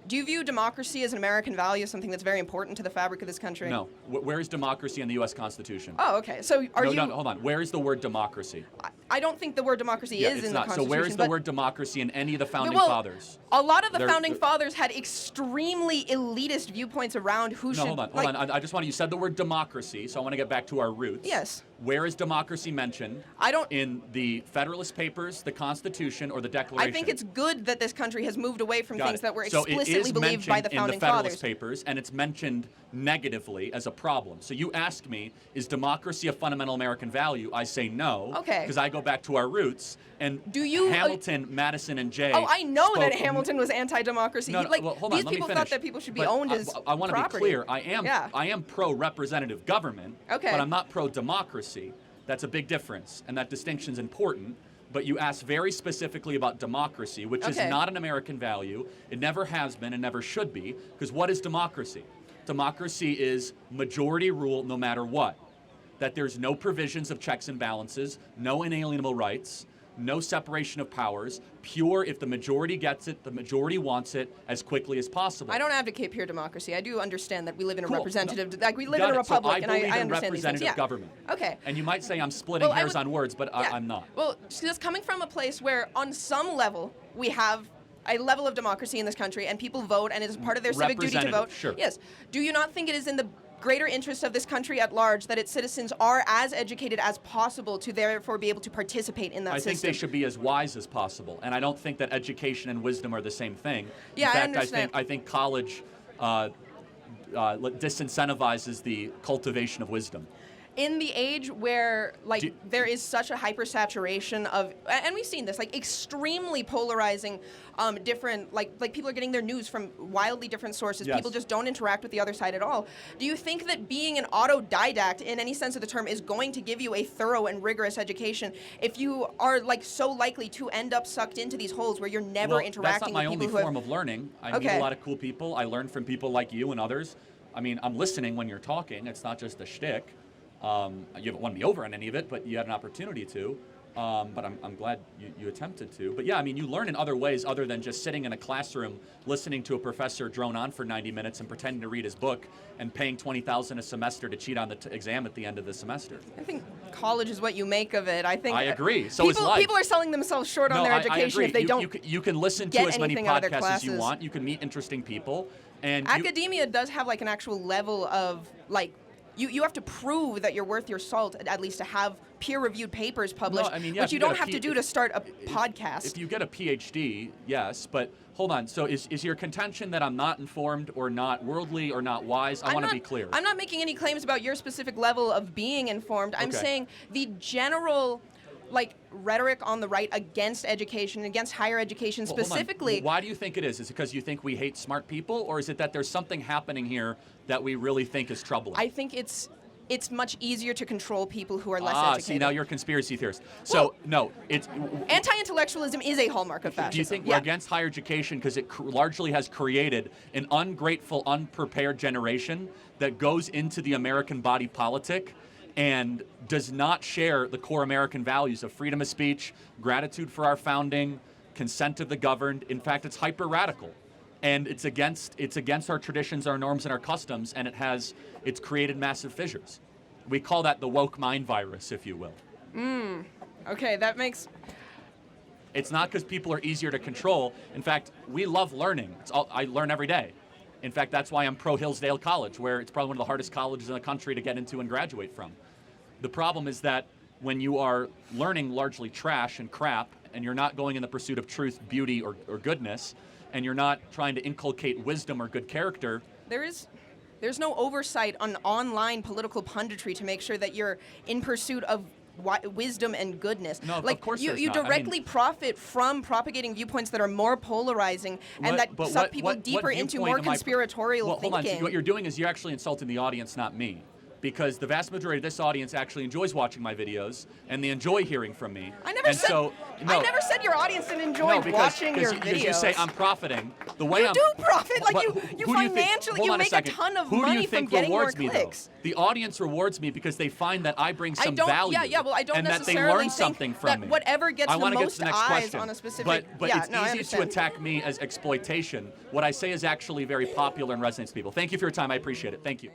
Do you view democracy as an American value, something that's very important to the fabric of this country? No. Where is democracy in the U.S. Constitution? Oh, okay. So No, hold on. Where is the word democracy? I don't think the word democracy is in the Constitution. So where is the word democracy in any of the founding fathers? A lot of the founding fathers had extremely elitist viewpoints around who should... Hold on. I just want to... You said the word democracy, so I want to get back to our roots. Yes. Where is democracy mentioned? In the Federalist Papers, the Constitution, or the Declaration? I think it's good that this country has moved away from things that were So explicitly believed by the founding in the Federalist fathers. Papers, and it's mentioned negatively as a problem. So you ask me, is democracy a fundamental American value? I say no. Okay. Because I go back to our roots. And Hamilton, Madison, and Jay. Oh, I know that Hamilton was anti-democracy. Hold on, these people thought that people should be owned as I want to be clear. I am pro-representative government, but I'm not pro-democracy. That's a big difference, and that distinction is important. But you asked very specifically about democracy, which is not an American value. It never has been and never should be, because what is democracy? Democracy is majority rule no matter what. That there's no provisions of checks and balances, no inalienable rights, no separation of powers, pure if the majority gets it, the majority wants it as quickly as possible. I don't advocate pure democracy. I do understand that we live in a representative, we live in a republic, and I understand in representative government. Okay. And you might say I'm splitting hairs on words, but I'm not. Well, just coming from a place where on some level we have a level of democracy in this country and people vote and it is part of their civic duty to vote. Sure. Yes. Do you not think it is in the greater interest of this country at large that its citizens are as educated as possible to therefore be able to participate in that system? I think they should be as wise as possible, and I don't think that education and wisdom are the same thing. Yeah, in fact, I understand. I think college disincentivizes the cultivation of wisdom. In the age where there is such a hypersaturation of, and we've seen this, extremely polarizing, different, people are getting their news from wildly different sources. Yes. People just don't interact with the other side at all. Do you think that being an autodidact in any sense of the term is going to give you a thorough and rigorous education if you are so likely to end up sucked into these holes where you're never interacting with people who that's not my only form of learning. I meet a lot of cool people. I learn from people like you and others. I mean, I'm listening when you're talking. It's not just a shtick. You haven't won me over on any of it, but you had an opportunity to. But I'm glad you attempted to. But yeah, I mean, you learn in other ways other than just sitting in a classroom, listening to a professor drone on for 90 minutes and pretending to read his book and paying $20,000 a semester to cheat on the exam at the end of the semester. I think college is what you make of it. I agree. So is life. People are selling themselves short on their education if they don't. You can listen to as many podcasts as you want. You can meet interesting people. And academia does have an actual level of You have to prove that you're worth your salt, at least to have peer-reviewed papers published, which you don't have to do to start a podcast. If you get a PhD, yes, but hold on. So is your contention that I'm not informed or not worldly or not wise? I want to be clear. I'm not making any claims about your specific level of being informed. I'm saying the general rhetoric on the right against education, against higher education specifically. Why do you think it is? Is it because you think we hate smart people, or is it that there's something happening here that we really think is troubling? I think it's much easier to control people who are less educated. See, now you're a conspiracy theorist. So, no, it's... Anti-intellectualism is a hallmark of fascism. Do you think we're against higher education because it largely has created an ungrateful, unprepared generation that goes into the American body politic and does not share the core American values of freedom of speech, gratitude for our founding, consent of the governed? In fact, it's hyper-radical. And it's against our traditions, our norms, and our customs, and it's created massive fissures. We call that the woke mind virus, if you will. Okay, that makes... It's not because people are easier to control. In fact, we love learning. I learn every day. In fact, that's why I'm pro-Hillsdale College, where it's probably one of the hardest colleges in the country to get into and graduate from. The problem is that when you are learning largely trash and crap, and you're not going in the pursuit of truth, beauty, or goodness, and you're not trying to inculcate wisdom or good character... There's no oversight on online political punditry to make sure that you're in pursuit of wisdom and goodness. No, of course there's you not. directly profit from propagating viewpoints that are more polarizing and that suck people deeper into more conspiratorial thinking. Hold on. So what you're doing is you're actually insulting the audience, not me. because the vast majority of this audience actually enjoys watching my videos, and they enjoy hearing from me. I never said your audience didn't enjoy watching your videos. Because you say I'm profiting. The way you do profit, like you financially, you make a ton of money from getting more clicks. The audience rewards me because they find that I bring some value. Well, I don't and that they necessarily learn something think from that me. whatever gets the most eyes on a specific. But it's easy to attack me as exploitation. What I say is actually very popular and resonates with people. Thank you for your time. I appreciate it. Thank you.